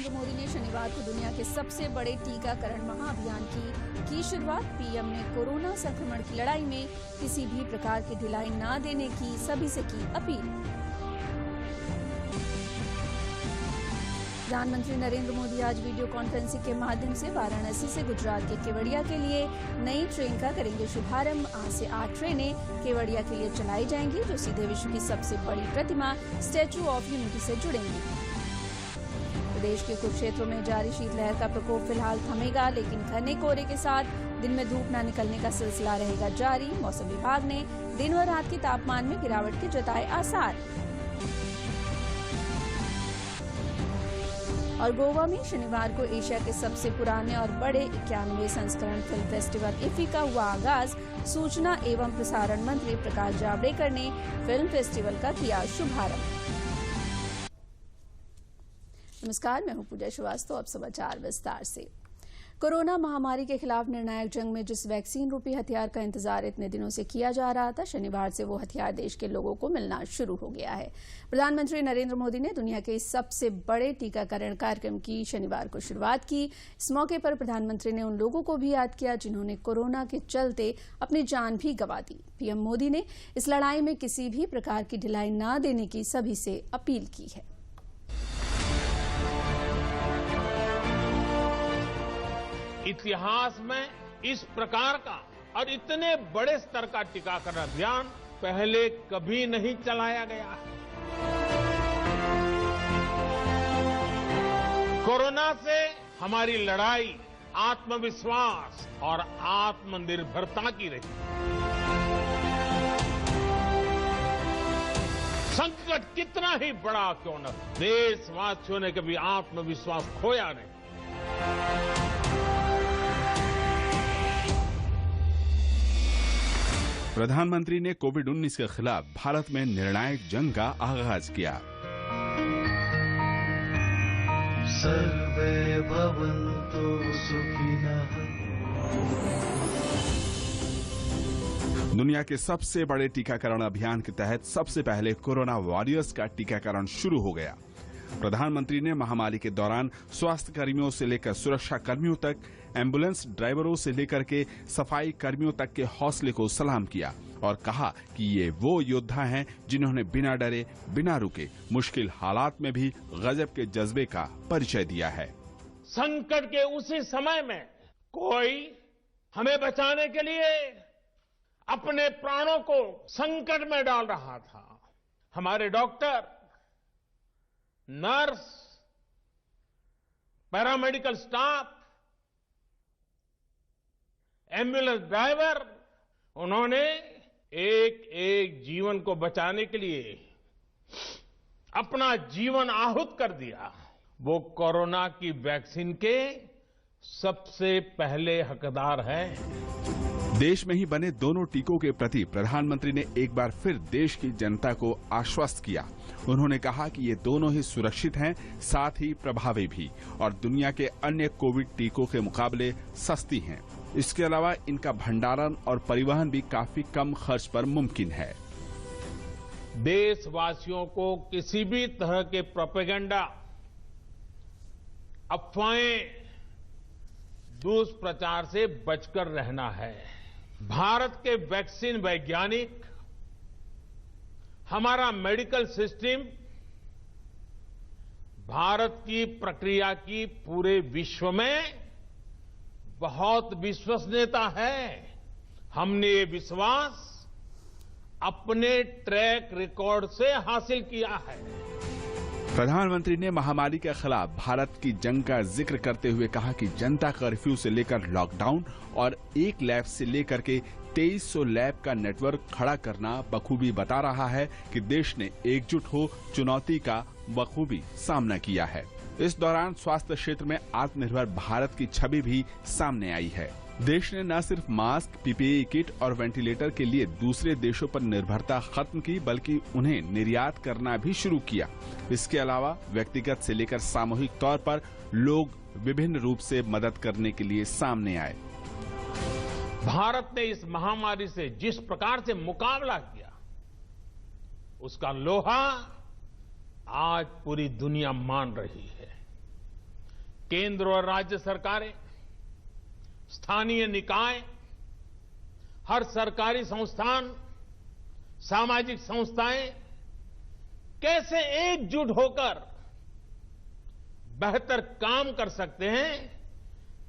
नरेंद्र मोदी ने शनिवार को दुनिया के सबसे बड़े टीकाकरण महाअभियान की शुरुआत। पीएम ने कोरोना संक्रमण की लड़ाई में किसी भी प्रकार की ढिलाई न देने की सभी से की अपील। प्रधानमंत्री नरेंद्र मोदी आज वीडियो कॉन्फ्रेंसिंग के माध्यम से वाराणसी से गुजरात के केवड़िया के लिए नई ट्रेन का करेंगे शुभारंभ। आज से 8 ट्रेनें केवड़िया के लिए चलाई जाएंगी, जो सीधे विश्व की सबसे बड़ी प्रतिमा स्टैच्यू ऑफ यूनिटी से जुड़ेंगी। प्रदेश के कुछ क्षेत्रों में जारी शीतलहर का प्रकोप फिलहाल थमेगा, लेकिन घने कोहरे के साथ दिन में धूप न निकलने का सिलसिला रहेगा जारी। मौसम विभाग ने दिन व रात के तापमान में गिरावट के जताए आसार। और गोवा में शनिवार को एशिया के सबसे पुराने और बड़े 91वें संस्करण फिल्म फेस्टिवल इफ्फी का हुआ आगाज। सूचना एवं प्रसारण मंत्री प्रकाश जावड़ेकर ने फिल्म फेस्टिवल का किया शुभारंभ। नमस्कार, मैं हूं पूजा श्रीवास्तव। अब समाचार विस्तार से। कोरोना महामारी के खिलाफ निर्णायक जंग में जिस वैक्सीन रूपी हथियार का इंतजार इतने दिनों से किया जा रहा था, शनिवार से वो हथियार देश के लोगों को मिलना शुरू हो गया है। प्रधानमंत्री नरेंद्र मोदी ने दुनिया के सबसे बड़े टीकाकरण कार्यक्रम की शनिवार को शुरुआत की। इस मौके पर प्रधानमंत्री ने उन लोगों को भी याद किया जिन्होंने कोरोना के चलते अपनी जान भी गंवा दी। पीएम मोदी ने इस लड़ाई में किसी भी प्रकार की ढिलाई न देने की सभी से अपील की है। इतिहास में इस प्रकार का और इतने बड़े स्तर का टीकाकरण अभियान पहले कभी नहीं चलाया गया है। कोरोना से हमारी लड़ाई आत्मविश्वास और आत्मनिर्भरता की रही। संकट कितना ही बड़ा क्यों न, देशवासियों ने कभी आत्मविश्वास खोया नहीं। प्रधानमंत्री ने कोविड-19 के खिलाफ भारत में निर्णायक जंग का आगाज किया। सर्वे भवन्तु सुखिनः। दुनिया के सबसे बड़े टीकाकरण अभियान के तहत सबसे पहले कोरोना वॉरियर्स का टीकाकरण शुरू हो गया। प्रधानमंत्री ने महामारी के दौरान स्वास्थ्य कर्मियों से लेकर सुरक्षा कर्मियों तक, एम्बुलेंस ड्राइवरों से लेकर के सफाई कर्मियों तक के हौसले को सलाम किया और कहा कि ये वो योद्धा हैं जिन्होंने बिना डरे, बिना रुके मुश्किल हालात में भी गजब के जज्बे का परिचय दिया है। संकट के उसी समय में कोई हमें बचाने के लिए अपने प्राणों को संकट में डाल रहा था। हमारे doctor, nurse, paramedical staff, ambulance driver, उन्होंने एक एक जीवन को बचाने के लिए अपना जीवन आहूत कर दिया। वो कोरोना की वैक्सीन के सबसे पहले हकदार हैं। देश में ही बने दोनों टीकों के प्रति प्रधानमंत्री ने एक बार फिर देश की जनता को आश्वस्त किया। उन्होंने कहा कि ये दोनों ही सुरक्षित हैं, साथ ही प्रभावी भी, और दुनिया के अन्य कोविड टीकों के मुकाबले सस्ती हैं। इसके अलावा इनका भंडारण और परिवहन भी काफी कम खर्च पर मुमकिन है। देशवासियों को किसी भी तरह के प्रोपेगेंडा, अफवाहें, दुष्प्रचार से बचकर रहना है। भारत के वैक्सीन वैज्ञानिक, हमारा मेडिकल सिस्टम भारत की प्रक्रिया की पूरे विश्व में बहुत विश्वसनीयता है। हमने ये विश्वास अपने ट्रैक रिकॉर्ड से हासिल किया है। प्रधानमंत्री ने महामारी के खिलाफ भारत की जंग का जिक्र करते हुए कहा कि जनता कर्फ्यू से लेकर लॉकडाउन और एक लैब से लेकर के 2300 लैब का नेटवर्क खड़ा करना बखूबी बता रहा है कि देश ने एकजुट हो चुनौती का बखूबी सामना किया है। इस दौरान स्वास्थ्य क्षेत्र में आत्मनिर्भर भारत की छवि भी सामने आई है। देश ने न सिर्फ मास्क, पीपीई किट और वेंटिलेटर के लिए दूसरे देशों पर निर्भरता खत्म की, बल्कि उन्हें निर्यात करना भी शुरू किया। इसके अलावा व्यक्तिगत से लेकर सामूहिक तौर पर लोग विभिन्न रूप से मदद करने के लिए सामने आए। भारत ने इस महामारी से जिस प्रकार से मुकाबला किया, उसका लोहा आज पूरी दुनिया मान रही है। केंद्र और राज्य सरकारें, स्थानीय निकाय, हर सरकारी संस्थान, सामाजिक संस्थाएं कैसे एकजुट होकर बेहतर काम कर सकते हैं,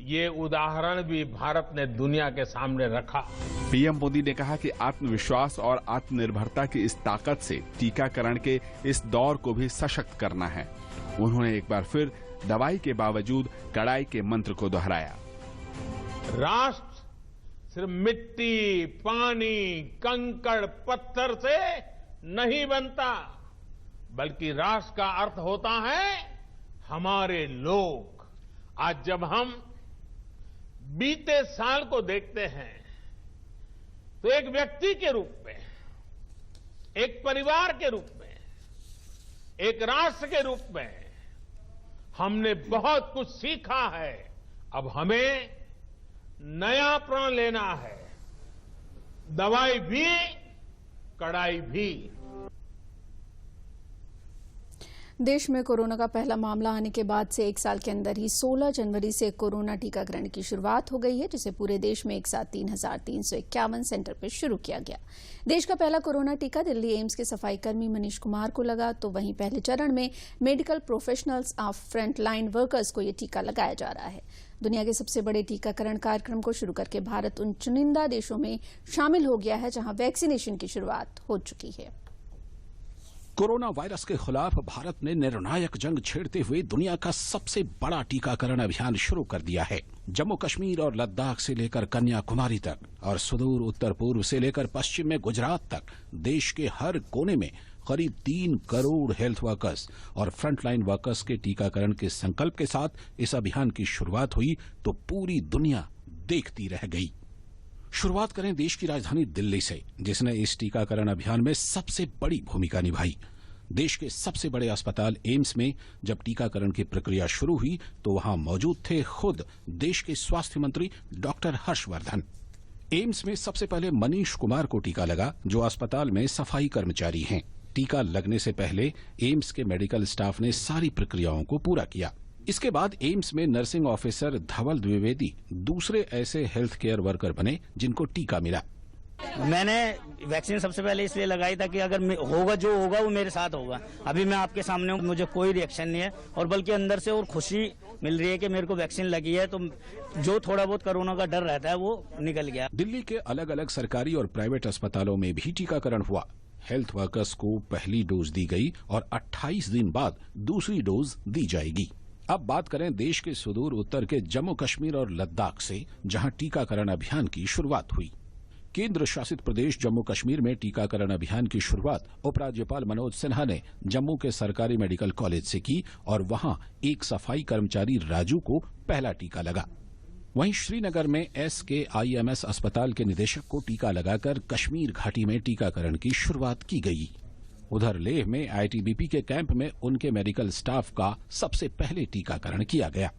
ये उदाहरण भी भारत ने दुनिया के सामने रखा। पीएम मोदी ने कहा कि आत्मविश्वास और आत्मनिर्भरता की इस ताकत से टीकाकरण के इस दौर को भी सशक्त करना है। उन्होंने एक बार फिर दवाई के बावजूद कड़ाई के मंत्र को दोहराया। राष्ट्र सिर्फ मिट्टी, पानी, कंकड़, पत्थर से नहीं बनता, बल्कि राष्ट्र का अर्थ होता है हमारे लोग। आज जब हम बीते साल को देखते हैं तो एक व्यक्ति के रूप में, एक परिवार के रूप में, एक राष्ट्र के रूप में हमने बहुत कुछ सीखा है। अब हमें नया प्रण लेना है, दवाई भी, कड़ाई भी। देश में कोरोना का पहला मामला आने के बाद से एक साल के अंदर ही 16 जनवरी से कोरोना टीकाकरण की शुरुआत हो गई है, जिसे पूरे देश में एक साथ 3,351 सेंटर पर शुरू किया गया। देश का पहला कोरोना टीका दिल्ली एम्स के सफाई कर्मी मनीष कुमार को लगा, तो वहीं पहले चरण में medical professionals of front line workers को ये टीका लगाया जा रहा है। दुनिया के सबसे बड़े टीकाकरण कार्यक्रम को शुरू करके भारत उन चुनिंदा देशों में शामिल हो गया है जहां वैक्सीनेशन की शुरुआत हो चुकी है। कोरोना वायरस के खिलाफ भारत ने निर्णायक जंग छेड़ते हुए दुनिया का सबसे बड़ा टीकाकरण अभियान शुरू कर दिया है। जम्मू कश्मीर और लद्दाख से लेकर कन्याकुमारी तक और सुदूर उत्तर पूर्व से लेकर पश्चिम में गुजरात तक देश के हर कोने में करीब 3 करोड़ हेल्थ वर्कर्स और फ्रंटलाइन वर्कर्स के टीकाकरण के संकल्प के साथ इस अभियान की शुरुआत हुई तो पूरी दुनिया देखती रह गई। शुरुआत करें देश की राजधानी दिल्ली से, जिसने इस टीकाकरण अभियान में सबसे बड़ी भूमिका निभाई। देश के सबसे बड़े अस्पताल एम्स में जब टीकाकरण की प्रक्रिया शुरू हुई तो वहां मौजूद थे खुद देश के स्वास्थ्य मंत्री डॉक्टर हर्षवर्धन। एम्स में सबसे पहले मनीष कुमार को टीका लगा, जो अस्पताल में सफाई कर्मचारी हैं। टीका लगने से पहले एम्स के मेडिकल स्टाफ ने सारी प्रक्रियाओं को पूरा किया। इसके बाद एम्स में नर्सिंग ऑफिसर धवल द्विवेदी दूसरे ऐसे हेल्थ केयर वर्कर बने जिनको टीका मिला। मैंने वैक्सीन सबसे पहले इसलिए लगाई था कि अगर होगा जो होगा वो मेरे साथ होगा। अभी मैं आपके सामने हूँ, मुझे कोई रिएक्शन नहीं है और बल्कि अंदर से और खुशी मिल रही है कि मेरे को वैक्सीन लगी है, तो जो थोड़ा बहुत कोरोना का डर रहता है वो निकल गया। दिल्ली के अलग अलग सरकारी और प्राइवेट अस्पतालों में भी टीकाकरण हुआ। हेल्थ वर्कर्स को पहली डोज दी गई और 28 दिन बाद दूसरी डोज दी जाएगी। अब बात करें देश के सुदूर उत्तर के जम्मू कश्मीर और लद्दाख से, जहां टीकाकरण अभियान की शुरुआत हुई। केंद्र शासित प्रदेश जम्मू कश्मीर में टीकाकरण अभियान की शुरुआत उपराज्यपाल मनोज सिन्हा ने जम्मू के सरकारी मेडिकल कॉलेज से की और वहां एक सफाई कर्मचारी राजू को पहला टीका लगा। वहीं श्रीनगर में SKIMS अस्पताल के निदेशक को टीका लगाकर कश्मीर घाटी में टीकाकरण की शुरुआत की गई। उधर लेह में ITBP के कैंप में उनके मेडिकल स्टाफ का सबसे पहले टीकाकरण किया गया।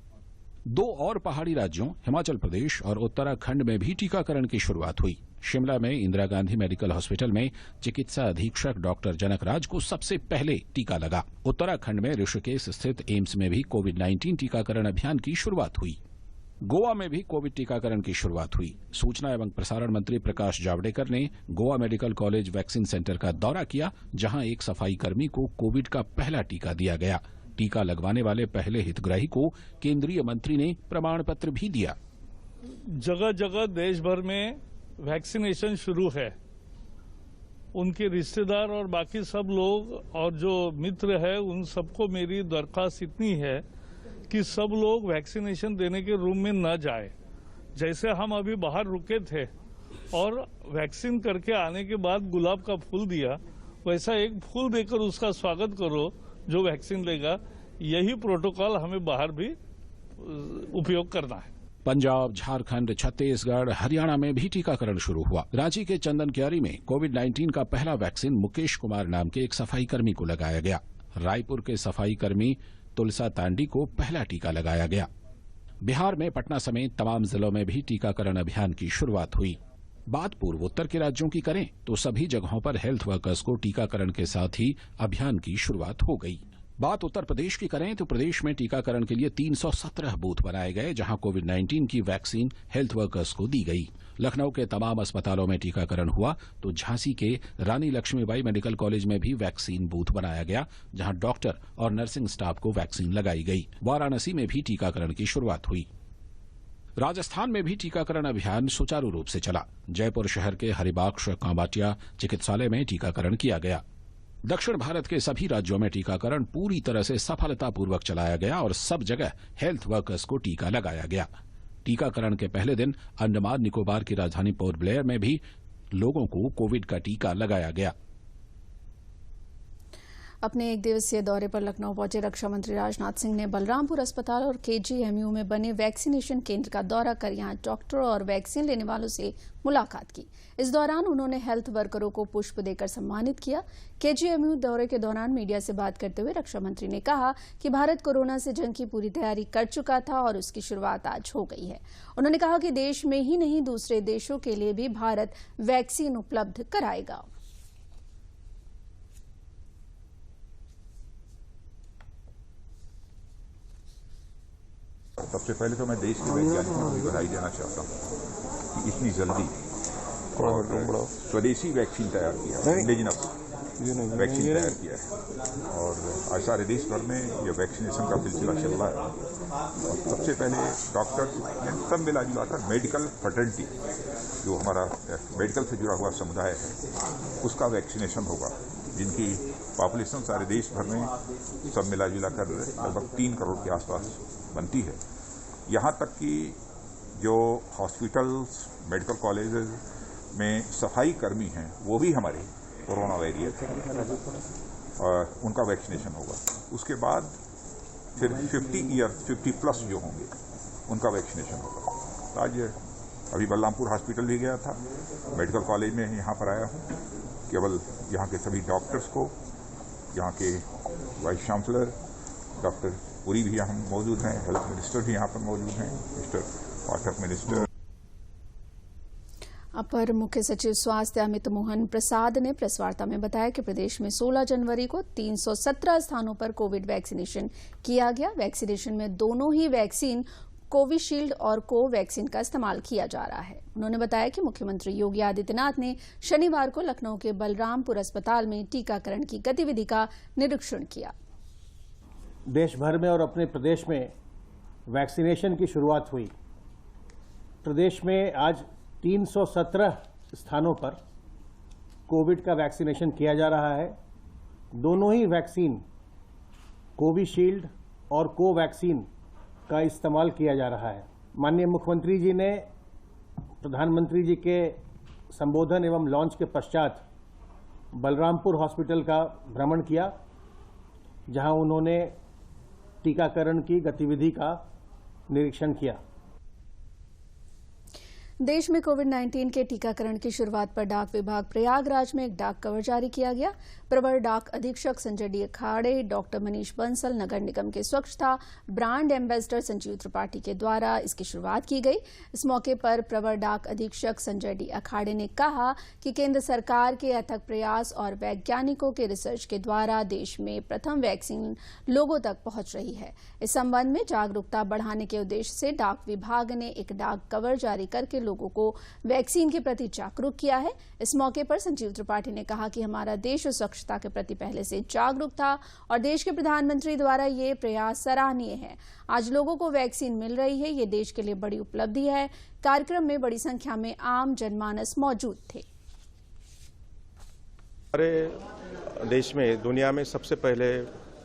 2 और पहाड़ी राज्यों हिमाचल प्रदेश और उत्तराखंड में भी टीकाकरण की शुरुआत हुई। शिमला में इंदिरा गांधी मेडिकल हॉस्पिटल में चिकित्सा अधीक्षक डॉक्टर जनकराज को सबसे पहले टीका लगा। उत्तराखंड में ऋषिकेश स्थित एम्स में भी कोविड-19 टीकाकरण अभियान की शुरुआत हुई। गोवा में भी कोविड टीकाकरण की शुरुआत हुई। सूचना एवं प्रसारण मंत्री प्रकाश जावड़ेकर ने Goa medical college vaccine centre का दौरा किया, जहां एक सफाई कर्मी को कोविड का पहला टीका दिया गया। टीका लगवाने वाले पहले हितग्राही को केंद्रीय मंत्री ने प्रमाण पत्र भी दिया। जगह जगह देश भर में वैक्सीनेशन शुरू है। उनके रिश्तेदार और बाकी सब लोग और जो मित्र है उन सबको मेरी दरख्वास्त इतनी है कि सब लोग वैक्सीनेशन देने के रूम में न जाए। जैसे हम अभी बाहर रुके थे और वैक्सीन करके आने के बाद गुलाब का फूल दिया, वैसा एक फूल देकर उसका स्वागत करो जो वैक्सीन लेगा। यही प्रोटोकॉल हमें बाहर भी उपयोग करना है। पंजाब, झारखंड, छत्तीसगढ़, हरियाणा में भी टीकाकरण शुरू हुआ। रांची के चंदन क्यारी में कोविड-19 का पहला वैक्सीन मुकेश कुमार नाम के एक सफाई कर्मी को लगाया गया। रायपुर के सफाई कर्मी तुलसा तांडी को पहला टीका लगाया गया। बिहार में पटना समेत तमाम जिलों में भी टीकाकरण अभियान की शुरुआत हुई। बात पूर्वोत्तर के राज्यों की करें तो सभी जगहों पर हेल्थ वर्कर्स को टीकाकरण के साथ ही अभियान की शुरुआत हो गई। बात उत्तर प्रदेश की करें तो प्रदेश में टीकाकरण के लिए 317 बूथ बनाए गए, जहां कोविड-19 की वैक्सीन हेल्थ वर्कर्स को दी गई। लखनऊ के तमाम अस्पतालों में टीकाकरण हुआ तो झांसी के रानी लक्ष्मीबाई मेडिकल कॉलेज में भी वैक्सीन बूथ बनाया गया, जहां डॉक्टर और नर्सिंग स्टाफ को वैक्सीन लगाई गई। वाराणसी में भी टीकाकरण की शुरुआत हुई। राजस्थान में भी टीकाकरण अभियान सुचारू रूप से चला। जयपुर शहर के हरिबाक्ष कामाटिया चिकित्सालय में टीकाकरण किया गया। दक्षिण भारत के सभी राज्यों में टीकाकरण पूरी तरह से सफलतापूर्वक चलाया गया और सब जगह हेल्थ वर्कर्स को टीका लगाया गया। टीकाकरण के पहले दिन अंडमान निकोबार की राजधानी पोर्ट ब्लेयर में भी लोगों को कोविड का टीका लगाया गया। अपने एक दिवसीय दौरे पर लखनऊ पहुंचे रक्षा मंत्री राजनाथ सिंह ने बलरामपुर अस्पताल और केजीएमयू में बने वैक्सीनेशन केंद्र का दौरा कर यहां डॉक्टरों और वैक्सीन लेने वालों से मुलाकात की। इस दौरान उन्होंने हेल्थ वर्करों को पुष्प देकर सम्मानित किया। केजीएमयू दौरे के दौरान मीडिया से बात करते हुए रक्षा मंत्री ने कहा कि भारत कोरोना से जंग की पूरी तैयारी कर चुका था और उसकी शुरुआत आज हो गई है। उन्होंने कहा कि देश में ही नहीं दूसरे देशों के लिए भी भारत वैक्सीन उपलब्ध कराएगा। सबसे पहले तो मैं देश के वैज्ञानिकों को बधाई देना चाहता हूँ कि इतनी जल्दी और स्वदेशी वैक्सीन तैयार किया है, इंडिजिनस वैक्सीन तैयार किया है और आज सारे देश भर में ये वैक्सीनेशन का सिलसिला चल रहा है। और सबसे पहले डॉक्टर्स सब मिला जुला कर मेडिकल फ्रेटर्निटी, जो हमारा मेडिकल से जुड़ा हुआ समुदाय है, उसका वैक्सीनेशन होगा, जिनकी पॉपुलेशन सारे देश भर में सब मिला जुला कर लगभग 3 करोड़ के आसपास बनती है। यहाँ तक कि जो हॉस्पिटल्स, मेडिकल कॉलेजेस में सफाई कर्मी हैं, वो भी हमारे कोरोना वैरियर्स हैं और उनका वैक्सीनेशन होगा। उसके बाद फिर 50 प्लस जो होंगे उनका वैक्सीनेशन होगा। आज अभी बलरामपुर हॉस्पिटल भी गया था, मेडिकल कॉलेज में यहाँ पर आया हूँ। केवल यहाँ के सभी डॉक्टर्स को, यहाँ के वाइस चांसलर डॉक्टर पुरी भी यहाँ मौजूद हैं, हेल्थ मिनिस्टर भी यहाँ पर मौजूद हैं, मिस्टर पाठक मिनिस्टर। अपर मुख्य सचिव स्वास्थ्य अमित मोहन प्रसाद ने प्रेस वार्ता में बताया कि प्रदेश में 16 जनवरी को 317 स्थानों पर कोविड वैक्सीनेशन किया गया। वैक्सीनेशन में दोनों ही वैक्सीन कोविशील्ड और कोवैक्सीन का इस्तेमाल किया जा रहा है। उन्होंने बताया कि मुख्यमंत्री योगी आदित्यनाथ ने शनिवार को लखनऊ के बलरामपुर अस्पताल में टीकाकरण की गतिविधि का निरीक्षण किया। देश भर में और अपने प्रदेश में वैक्सीनेशन की शुरुआत हुई। प्रदेश में आज 317 स्थानों पर कोविड का वैक्सीनेशन किया जा रहा है। दोनों ही वैक्सीन कोविशील्ड और कोवैक्सीन का इस्तेमाल किया जा रहा है। माननीय मुख्यमंत्री जी ने प्रधानमंत्री जी के संबोधन एवं लॉन्च के पश्चात बलरामपुर हॉस्पिटल का भ्रमण किया, जहां उन्होंने टीकाकरण की गतिविधि का निरीक्षण किया। देश में कोविड-19 के टीकाकरण की शुरुआत पर डाक विभाग प्रयागराज में एक डाक कवर जारी किया गया। प्रवर डाक अधीक्षक संजय डी अखाड़े, डॉक्टर मनीष बंसल, नगर निगम के स्वच्छता ब्रांड एम्बेसडर संजीव त्रिपाठी के द्वारा इसकी शुरुआत की गई। इस मौके पर प्रवर डाक अधीक्षक संजय डी अखाड़े ने कहा कि केंद्र सरकार के अथक प्रयास और वैज्ञानिकों के रिसर्च के द्वारा देश में प्रथम वैक्सीन लोगों तक पहुंच रही है। इस संबंध में जागरूकता बढ़ाने के उद्देश्य से डाक विभाग ने एक डाक कवर जारी करके लोगों को वैक्सीन के प्रति जागरूक किया है। इस मौके पर संजीव त्रिपाठी ने कहा कि हमारा देश स्वच्छता के प्रति पहले से जागरूक था और देश के प्रधानमंत्री द्वारा ये प्रयास सराहनीय है। आज लोगों को वैक्सीन मिल रही है, ये देश के लिए बड़ी उपलब्धि है। कार्यक्रम में बड़ी संख्या में आम जनमानस मौजूद थे। हमारे देश में दुनिया में सबसे पहले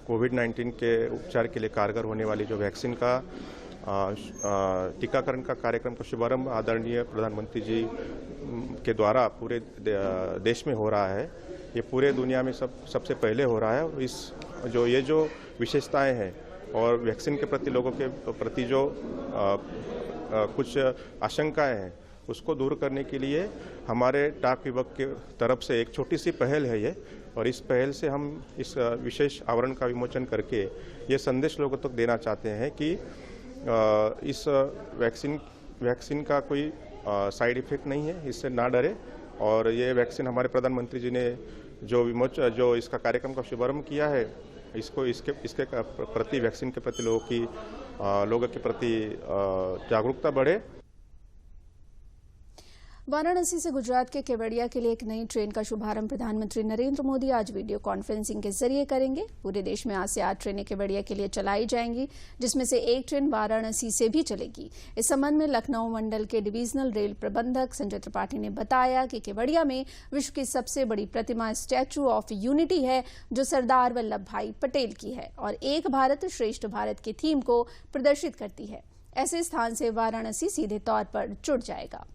कोविड-19 के उपचार के लिए कारगर होने वाली जो वैक्सीन का टीकाकरण का कार्यक्रम का शुभारंभ आदरणीय प्रधानमंत्री जी के द्वारा पूरे देश में हो रहा है। ये पूरे दुनिया में सबसे पहले हो रहा है और इस जो विशेषताएं हैं और वैक्सीन के प्रति लोगों के प्रति जो कुछ आशंकाएं हैं उसको दूर करने के लिए हमारे डाक विभाग के तरफ से एक छोटी सी पहल है ये, और इस पहल से हम इस विशेष आवरण का विमोचन करके ये संदेश लोगों तक देना चाहते हैं कि इस वैक्सीन का कोई साइड इफेक्ट नहीं है, इससे ना डरे। और ये वैक्सीन हमारे प्रधानमंत्री जी ने जो इसका कार्यक्रम का शुभारंभ किया है इसके प्रति, वैक्सीन के प्रति लोगों के प्रति जागरूकता बढ़े। वाराणसी से गुजरात के केवड़िया के लिए एक नई ट्रेन का शुभारंभ प्रधानमंत्री नरेंद्र मोदी आज वीडियो कॉन्फ्रेंसिंग के जरिए करेंगे। पूरे देश में आज से 8 ट्रेनें केवड़िया के लिए चलाई जाएंगी, जिसमें से एक ट्रेन वाराणसी से भी चलेगी। इस संबंध में लखनऊ मंडल के डिवीजनल रेल प्रबंधक संजय त्रिपाठी ने बताया कि केवड़िया में विश्व की सबसे बड़ी प्रतिमा स्टैच्यू ऑफ यूनिटी है, जो सरदार वल्लभ भाई पटेल की है और एक भारत श्रेष्ठ भारत की थीम को प्रदर्शित करती है। ऐसे स्थान से वाराणसी सीधे तौर पर जुड़ जाएगा।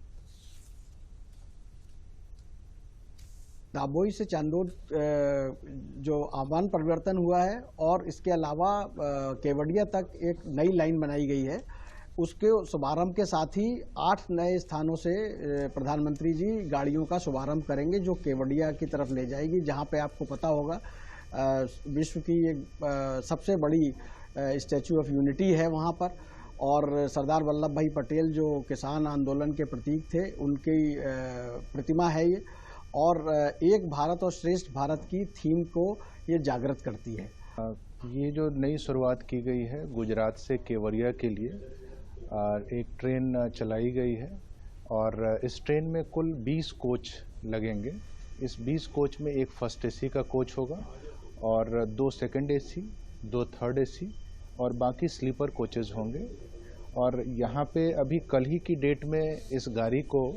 दाबोई से चांदोद जो आह्वान परिवर्तन हुआ है और इसके अलावा केवड़िया तक एक नई लाइन बनाई गई है, उसके शुभारंभ के साथ ही 8 नए स्थानों से प्रधानमंत्री जी गाड़ियों का शुभारंभ करेंगे, जो केवड़िया की तरफ ले जाएगी, जहां पे आपको पता होगा विश्व की एक सबसे बड़ी स्टैच्यू ऑफ यूनिटी है वहां पर, और सरदार वल्लभ भाई पटेल जो किसान आंदोलन के प्रतीक थे, उनकी प्रतिमा है ये, और एक भारत और श्रेष्ठ भारत की थीम को ये जागृत करती है। ये जो नई शुरुआत की गई है गुजरात से केवड़िया के लिए, एक ट्रेन चलाई गई है और इस ट्रेन में कुल 20 कोच लगेंगे। इस 20 कोच में एक फर्स्ट एसी का कोच होगा और 2 सेकंड एसी, 2 थर्ड एसी और बाकी स्लीपर कोचेज होंगे। और यहाँ पे अभी कल ही की डेट में इस गाड़ी को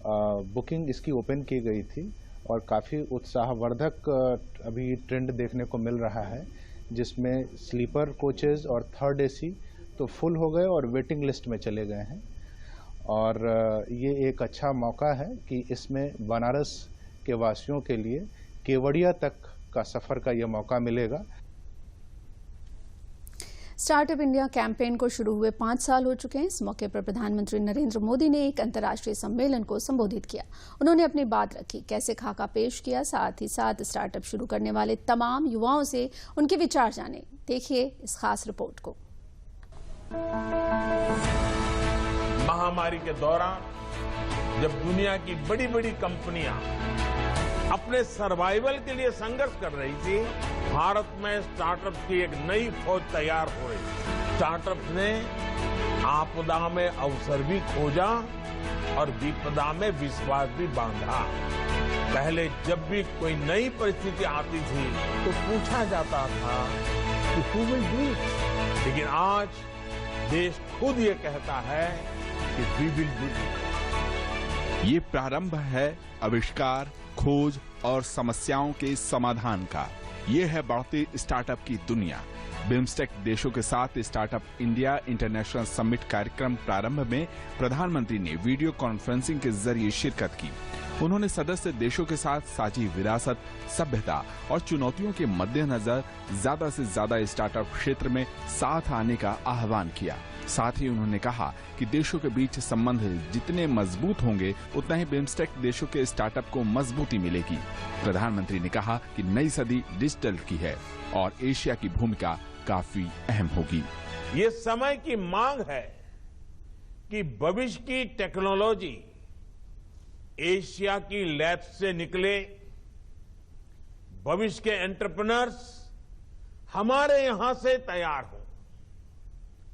बुकिंग इसकी ओपन की गई थी और काफ़ी उत्साहवर्धक अभी ट्रेंड देखने को मिल रहा है, जिसमें स्लीपर कोचेज और थर्ड एसी तो फुल हो गए और वेटिंग लिस्ट में चले गए हैं। और ये एक अच्छा मौका है कि इसमें बनारस के वासियों के लिए केवड़िया तक का सफ़र का ये मौका मिलेगा। स्टार्टअप इंडिया कैंपेन को शुरू हुए 5 साल हो चुके हैं। इस मौके पर प्रधानमंत्री नरेंद्र मोदी ने एक अंतर्राष्ट्रीय सम्मेलन को संबोधित किया। उन्होंने अपनी बात रखी, कैसे खाका पेश किया, साथ ही साथ स्टार्टअप शुरू करने वाले तमाम युवाओं से उनके विचार जाने। देखिए इस खास रिपोर्ट को। महामारी के दौरान जब दुनिया की बड़ी बड़ी कंपनियां अपने सर्वाइवल के लिए संघर्ष कर रही थी, भारत में स्टार्टअप की एक नई फौज तैयार हो रही थी। स्टार्टअप ने आपदा में अवसर भी खोजा और विपदा में विश्वास भी बांधा। पहले जब भी कोई नई परिस्थिति आती थी तो पूछा जाता था कि हु विल डू इट, लेकिन आज देश खुद ये कहता है कि वी विल डू इट। ये प्रारंभ है आविष्कार, खोज और समस्याओं के समाधान का। ये है बढ़ती स्टार्टअप की दुनिया। बिम्स्टेक देशों के साथ स्टार्टअप इंडिया इंटरनेशनल समिट कार्यक्रम प्रारंभ में प्रधानमंत्री ने वीडियो कॉन्फ्रेंसिंग के जरिए शिरकत की। उन्होंने सदस्य देशों के साथ साझी विरासत, सभ्यता और चुनौतियों के मद्देनजर ज्यादा से ज्यादा स्टार्टअप क्षेत्र में साथ आने का आह्वान किया। साथ ही उन्होंने कहा कि देशों के बीच संबंध जितने मजबूत होंगे, उतना ही बिम्स्टेक देशों के स्टार्टअप को मजबूती मिलेगी। प्रधानमंत्री ने कहा कि नई सदी डिजिटल की है और एशिया की भूमिका काफी अहम होगी। ये समय की मांग है कि भविष्य की टेक्नोलॉजी एशिया की लैब से निकले। भविष्य के एंटरप्रेन्योर्स हमारे यहां से तैयार हो।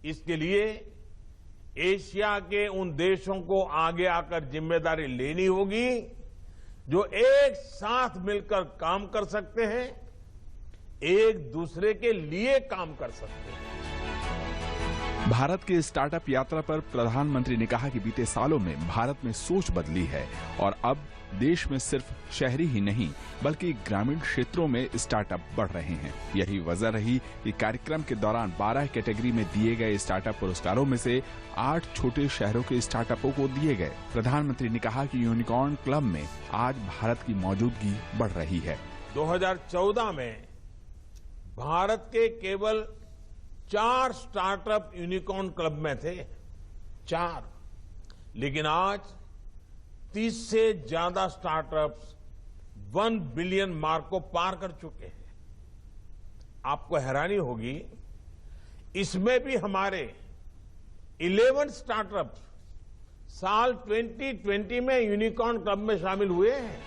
इसके लिए एशिया के उन देशों को आगे आकर जिम्मेदारी लेनी होगी जो एक साथ मिलकर काम कर सकते हैं, एक दूसरे के लिए काम कर सकते हैं। भारत के स्टार्टअप यात्रा पर प्रधानमंत्री ने कहा कि बीते सालों में भारत में सोच बदली है और अब देश में सिर्फ शहरी ही नहीं बल्कि ग्रामीण क्षेत्रों में स्टार्टअप बढ़ रहे हैं। यही वजह रही कि कार्यक्रम के दौरान 12 कैटेगरी में दिए गए स्टार्टअप पुरस्कारों में से 8 छोटे शहरों के स्टार्टअपों को दिए गए। प्रधानमंत्री ने कहा कि यूनिकॉर्न क्लब में आज भारत की मौजूदगी बढ़ रही है। 2014 में भारत के केवल 4 स्टार्टअप यूनिकॉर्न क्लब में थे, 4, लेकिन आज 30 से ज्यादा स्टार्टअप्स 1 बिलियन मार्क को पार कर चुके हैं। आपको हैरानी होगी, इसमें भी हमारे 11 स्टार्टअप्स साल 2020 में यूनिकॉर्न क्लब में शामिल हुए हैं।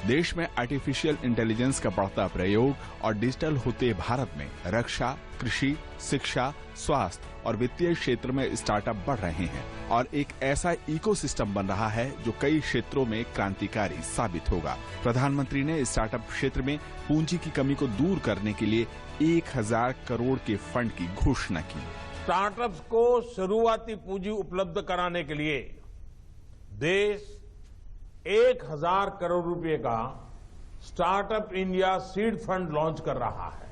देश में आर्टिफिशियल इंटेलिजेंस का बढ़ता प्रयोग और डिजिटल होते भारत में रक्षा, कृषि, शिक्षा, स्वास्थ्य और वित्तीय क्षेत्र में स्टार्टअप बढ़ रहे हैं और एक ऐसा इकोसिस्टम बन रहा है जो कई क्षेत्रों में क्रांतिकारी साबित होगा। प्रधानमंत्री ने स्टार्टअप क्षेत्र में पूंजी की कमी को दूर करने के लिए 1000 करोड़ के फंड की घोषणा की। स्टार्टअप्स को शुरुआती पूंजी उपलब्ध कराने के लिए देश 1000 करोड़ रुपए का startup India seed fund launch कर रहा है।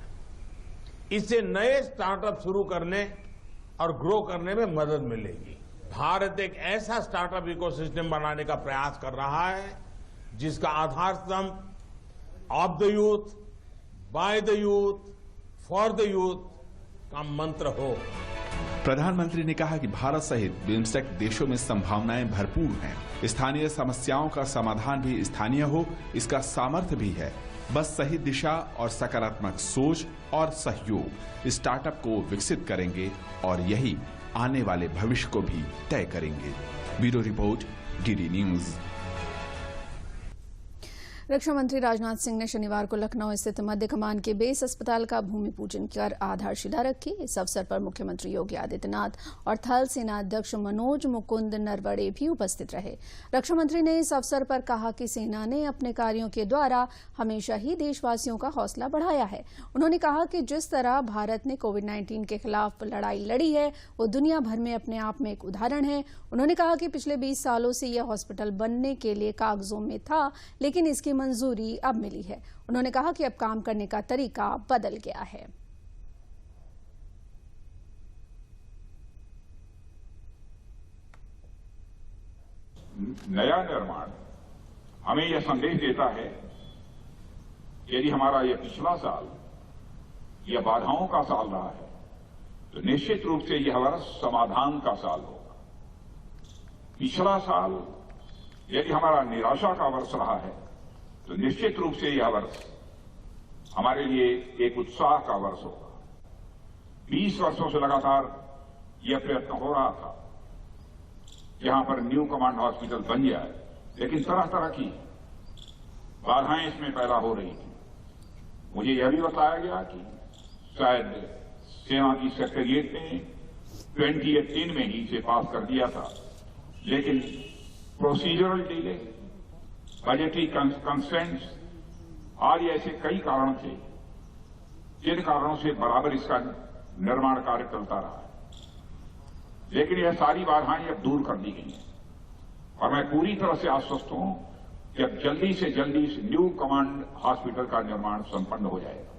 इससे नए स्टार्टअप शुरू करने और ग्रो करने में मदद मिलेगी। भारत एक ऐसा स्टार्टअप इकोसिस्टम बनाने का प्रयास कर रहा है जिसका आधार स्तंभ of the youth, by the youth, for the youth का मंत्र हो। प्रधानमंत्री ने कहा कि भारत सहित बिम्स्टेक देशों में संभावनाएं भरपूर हैं। स्थानीय समस्याओं का समाधान भी स्थानीय हो, इसका सामर्थ्य भी है। बस सही दिशा और सकारात्मक सोच और सहयोग स्टार्टअप को विकसित करेंगे और यही आने वाले भविष्य को भी तय करेंगे। Bureau report, DD news. रक्षा मंत्री राजनाथ सिंह ने शनिवार को लखनऊ स्थित मध्य कमान के बेस अस्पताल का भूमि पूजन कर आधारशिला रखी। इस अवसर पर मुख्यमंत्री योगी आदित्यनाथ और थल सेना अध्यक्ष मनोज मुकुंद नरवणे भी उपस्थित रहे। रक्षा मंत्री ने इस अवसर पर कहा कि सेना ने अपने कार्यों के द्वारा हमेशा ही देशवासियों का हौसला बढ़ाया है। उन्होंने कहा कि जिस तरह भारत ने कोविड-19 के खिलाफ लड़ाई लड़ी है वो दुनिया भर में अपने आप में एक उदाहरण है। उन्होंने कहा कि पिछले 20 सालों से यह हॉस्पिटल बनने के लिए कागजों में था, लेकिन इसकी मंजूरी अब मिली है। उन्होंने कहा कि अब काम करने का तरीका बदल गया है। नया निर्माण हमें यह संदेश देता है यदि हमारा यह पिछला साल यह बाधाओं का साल रहा है तो निश्चित रूप से यह वर्ष समाधान का साल होगा। पिछला साल यदि हमारा निराशा का वर्ष रहा है तो निश्चित रूप से यह वर्ष हमारे लिए एक उत्साह का वर्ष होगा। 20 वर्षों से लगातार यह प्रयत्न हो रहा था यहां पर न्यू कमांड हॉस्पिटल बन जाए, लेकिन तरह तरह की बाधाएं इसमें पैदा हो रही थी। मुझे यह भी बताया गया कि शायद सेना की सेक्रेटरिएट ने 2018 में ही इसे पास कर दिया था, लेकिन प्रोसीजरल डिले, बजटरी कंस्ट्रेंट्स आदि ऐसे कई कारण थे जिन कारणों से बराबर इसका निर्माण कार्य चलता रहा है। लेकिन यह सारी बाधाएं अब दूर कर दी गई हैं और मैं पूरी तरह से आश्वस्त हूं कि अब जल्दी से जल्दी इस न्यू कमांड हॉस्पिटल का निर्माण संपन्न हो जाएगा।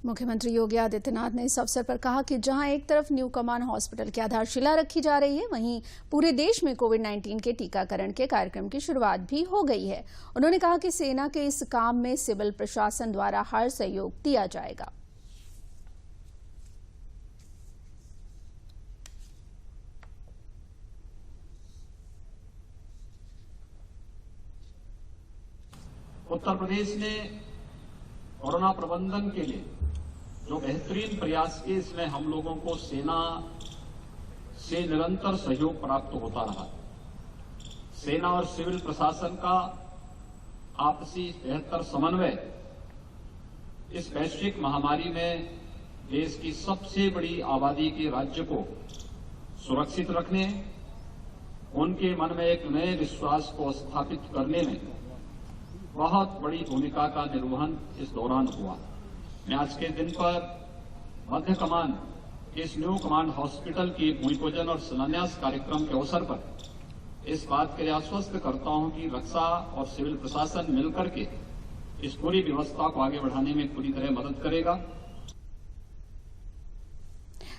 मुख्यमंत्री योगी आदित्यनाथ ने इस अवसर पर कहा कि जहां एक तरफ न्यू कमांड हॉस्पिटल की आधारशिला रखी जा रही है, वहीं पूरे देश में कोविड-19 के टीकाकरण के कार्यक्रम की शुरुआत भी हो गई है। उन्होंने कहा कि सेना के इस काम में सिविल प्रशासन द्वारा हर सहयोग दिया जाएगा। उत्तर प्रदेश ने कोरोना प्रबंधन के लिए जो बेहतरीन प्रयास किए, इसमें हम लोगों को सेना से निरंतर सहयोग प्राप्त होता रहा। सेना और सिविल प्रशासन का आपसी बेहतर समन्वय इस वैश्विक महामारी में देश की सबसे बड़ी आबादी के राज्य को सुरक्षित रखने, उनके मन में एक नए विश्वास को स्थापित करने में बहुत बड़ी भूमिका का निर्वहन इस दौरान हुआ। मैं आज के दिन पर मध्य कमान इस न्यू कमांड हॉस्पिटल की भूमि पूजन और शिलान्यास कार्यक्रम के अवसर पर इस बात के लिए आश्वस्त करता हूं कि रक्षा और सिविल प्रशासन मिलकर के इस पूरी व्यवस्था को आगे बढ़ाने में पूरी तरह मदद करेगा।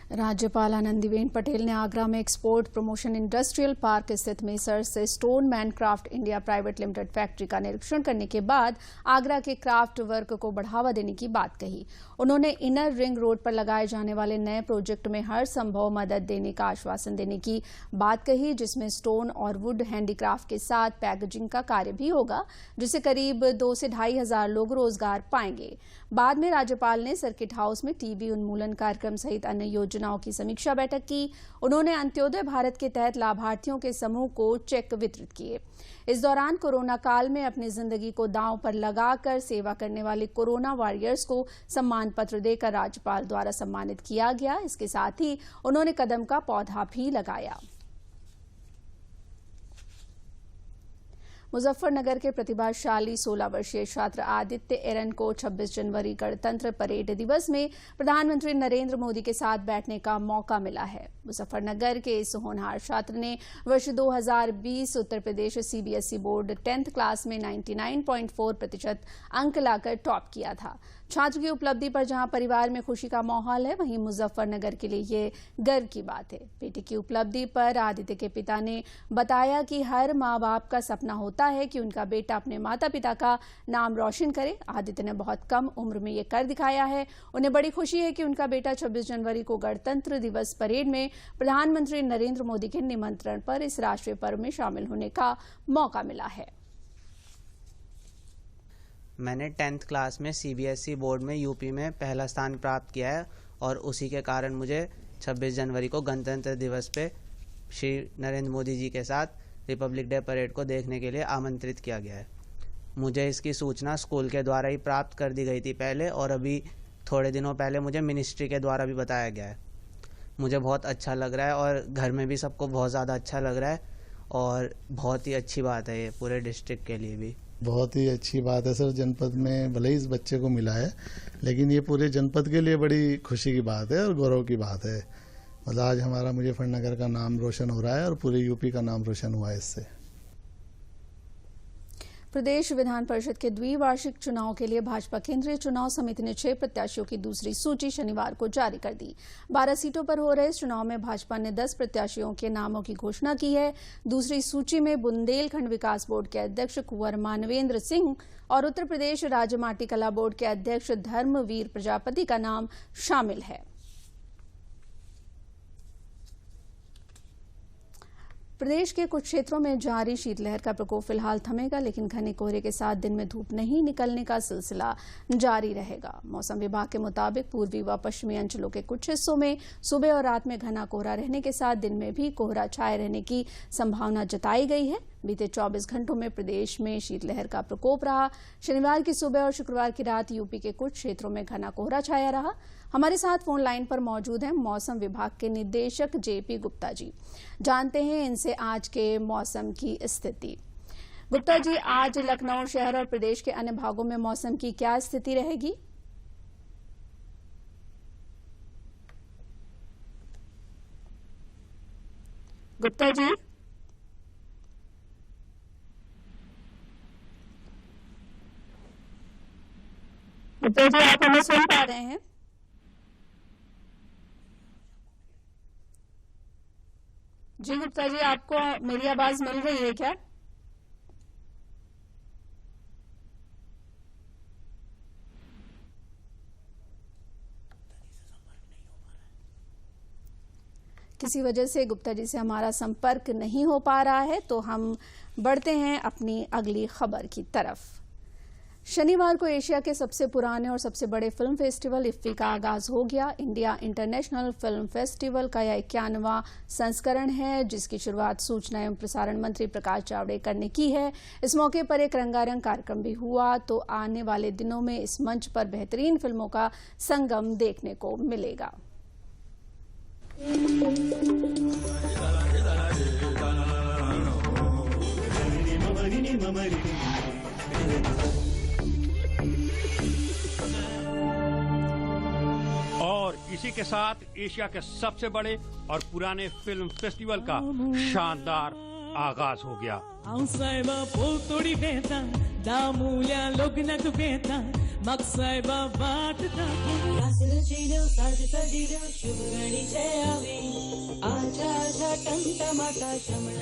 राज्यपाल आनंदीबेन पटेल ने आगरा में एक्सपोर्ट प्रमोशन इंडस्ट्रियल पार्क स्थित मेसर से stone man craft India private limited factory का निरीक्षण करने के बाद आगरा के क्राफ्ट वर्क को बढ़ावा देने की बात कही। उन्होंने इनर रिंग रोड पर लगाए जाने वाले नए प्रोजेक्ट में हर संभव मदद देने का आश्वासन देने की बात कही, जिसमें स्टोन और वुड हैंडीक्राफ्ट के साथ पैकेजिंग का कार्य भी होगा, जिससे करीब 2 से 2.5 हजार लोग रोजगार पाएंगे। बाद में राज्यपाल ने सर्किट हाउस में टीबी उन्मूलन कार्यक्रम सहित अन्य योजना चुनाव की समीक्षा बैठक की। उन्होंने अंत्योदय भारत के तहत लाभार्थियों के समूह को चेक वितरित किए। इस दौरान कोरोना काल में अपनी जिंदगी को दांव पर लगाकर सेवा करने वाले कोरोना वॉरियर्स को सम्मान पत्र देकर राज्यपाल द्वारा सम्मानित किया गया। इसके साथ ही उन्होंने कदम का पौधा भी लगाया। मुजफ्फरनगर के प्रतिभाशाली 16 वर्षीय छात्र आदित्य एरन को 26 जनवरी गणतंत्र परेड दिवस में प्रधानमंत्री नरेंद्र मोदी के साथ बैठने का मौका मिला है। मुजफ्फरनगर के इस होनहार छात्र ने वर्ष 2020 Uttar Pradesh CBSE board 10th class में 99.4% अंक लाकर टॉप किया था। छात्र की उपलब्धि पर जहां परिवार में खुशी का माहौल है, वहीं मुजफ्फरनगर के लिए ये गर्व की बात है। बेटे की उपलब्धि पर आदित्य के पिता ने बताया कि हर माँ बाप का सपना होता है कि उनका बेटा अपने माता पिता का नाम रोशन करे। आदित्य ने बहुत कम उम्र में ये कर दिखाया है। उन्हें बड़ी खुशी है कि उनका बेटा 26 जनवरी को गणतंत्र दिवस परेड में प्रधानमंत्री नरेंद्र मोदी के निमंत्रण पर इस राष्ट्रीय पर्व में शामिल होने का मौका मिला है। मैंने 10th क्लास में सीबीएसई बोर्ड में यूपी में पहला स्थान प्राप्त किया है और उसी के कारण मुझे 26 जनवरी को गणतंत्र दिवस पे श्री नरेंद्र मोदी जी के साथ रिपब्लिक डे परेड को देखने के लिए आमंत्रित किया गया है। मुझे इसकी सूचना स्कूल के द्वारा ही प्राप्त कर दी गई थी पहले, और अभी थोड़े दिनों पहले मुझे मिनिस्ट्री के द्वारा भी बताया गया है। मुझे बहुत अच्छा लग रहा है और घर में भी सबको बहुत ज़्यादा अच्छा लग रहा है और बहुत ही अच्छी बात है ये पूरे डिस्ट्रिक्ट के लिए भी। बहुत ही अच्छी बात है सर। जनपद में भले ही इस बच्चे को मिला है, लेकिन ये पूरे जनपद के लिए बड़ी खुशी की बात है और गौरव की बात है। मतलब आज हमारा मुजफ्फरनगर का नाम रोशन हो रहा है और पूरे यूपी का नाम रोशन हुआ है इससे। प्रदेश विधान परिषद के द्विवार्षिक चुनाव के लिए भाजपा केंद्रीय चुनाव समिति ने 6 प्रत्याशियों की दूसरी सूची शनिवार को जारी कर दी। 12 सीटों पर हो रहे इस चुनाव में भाजपा ने 10 प्रत्याशियों के नामों की घोषणा की है। दूसरी सूची में बुंदेलखंड विकास बोर्ड के अध्यक्ष कुंवर मानवेंद्र सिंह और उत्तर प्रदेश राज्य माटी कला बोर्ड के अध्यक्ष धर्मवीर प्रजापति का नाम शामिल है। प्रदेश के कुछ क्षेत्रों में जारी शीतलहर का प्रकोप फिलहाल थमेगा, लेकिन घने कोहरे के साथ दिन में धूप नहीं निकलने का सिलसिला जारी रहेगा। मौसम विभाग के मुताबिक पूर्वी व पश्चिमी अंचलों के कुछ हिस्सों में सुबह और रात में घना कोहरा रहने के साथ दिन में भी कोहरा छाए रहने की संभावना जताई गई है। बीते 24 घंटों में प्रदेश में शीतलहर का प्रकोप रहा। शनिवार की सुबह और शुक्रवार की रात यूपी के कुछ क्षेत्रों में घना कोहरा छाया रहा। हमारे साथ फोन लाइन पर मौजूद हैं मौसम विभाग के निदेशक जेपी गुप्ता जी। जानते हैं इनसे आज के मौसम की स्थिति। गुप्ता जी, आज लखनऊ शहर और प्रदेश के अन्य भागों में मौसम की क्या स्थिति रहेगी? गुप्ता जी, आप हमें सुन पा रहे हैं? जी गुप्ता जी, आपको मेरी आवाज मिल रही है क्या? किसी वजह से गुप्ता जी से हमारा संपर्क नहीं हो पा रहा है, तो हम बढ़ते हैं अपनी अगली खबर की तरफ। शनिवार को एशिया के सबसे पुराने और सबसे बड़े फिल्म फेस्टिवल इफ्फी का आगाज हो गया। इंडिया इंटरनेशनल फिल्म फेस्टिवल का यह 91वां संस्करण है, जिसकी शुरुआत सूचना एवं प्रसारण मंत्री प्रकाश जावड़ेकर ने की है। इस मौके पर एक रंगारंग कार्यक्रम भी हुआ, तो आने वाले दिनों में इस मंच पर बेहतरीन फिल्मों का संगम देखने को मिलेगा। और इसी के साथ एशिया के सबसे बड़े और पुराने फिल्म फेस्टिवल का शानदार आगाज हो गया।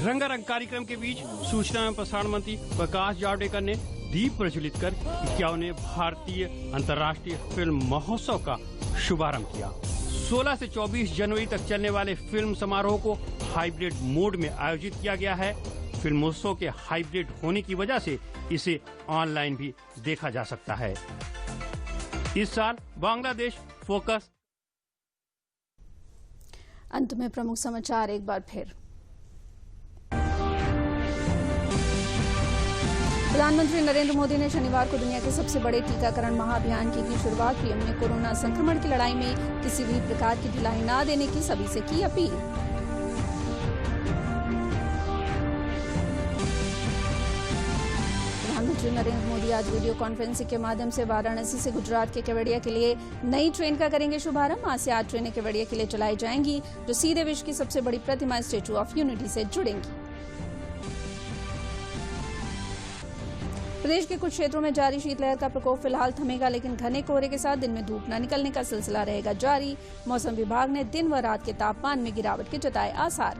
रंगारंग कार्यक्रम के बीच सूचना एवं प्रसारण मंत्री प्रकाश जावड़ेकर ने दीप प्रज्वलित कर 51वें भारतीय अंतर्राष्ट्रीय फिल्म महोत्सव का शुभारंभ किया। 16 से 24 जनवरी तक चलने वाले फिल्म समारोह को हाइब्रिड मोड में आयोजित किया गया है। फिल्मोत्सव के हाइब्रिड होने की वजह से इसे ऑनलाइन भी देखा जा सकता है। इस साल बांग्लादेश फोकस अंत में प्रमुख समाचार एक बार फिर। प्रधानमंत्री नरेंद्र मोदी ने शनिवार को दुनिया के सबसे बड़े टीकाकरण महाअभियान की शुरुआत। पीएम ने कोरोना संक्रमण की लड़ाई में किसी भी प्रकार की ढिलाई न देने की सभी से की अपील। प्रधानमंत्री नरेंद्र मोदी आज वीडियो कॉन्फ्रेंसिंग के माध्यम से वाराणसी से गुजरात के केवड़िया के लिए नई ट्रेन का करेंगे शुभारंभ। आज से 8 ट्रेनें केवड़िया के लिए चलाई जाएंगी, जो सीधे विश्व की सबसे बड़ी प्रतिमा स्टैच्यू ऑफ यूनिटी से जुड़ेंगी। प्रदेश के कुछ क्षेत्रों में जारी शीतलहर का प्रकोप फिलहाल थमेगा, लेकिन घने कोहरे के साथ दिन में धूप न निकलने का सिलसिला रहेगा जारी। मौसम विभाग ने दिन व रात के तापमान में गिरावट के जताए आसार।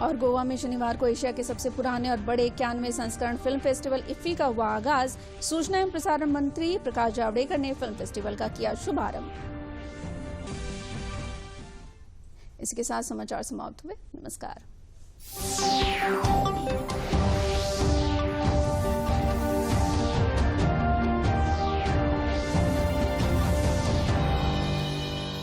और गोवा में शनिवार को एशिया के सबसे पुराने और बड़े 91वें संस्करण फिल्म फेस्टिवल इफ्फी का हुआ आगाज। सूचना एवं प्रसारण मंत्री प्रकाश जावड़ेकर ने फिल्म फेस्टिवल का किया शुभारंभ। इसके साथ समाचार समाप्त हुए। नमस्कार।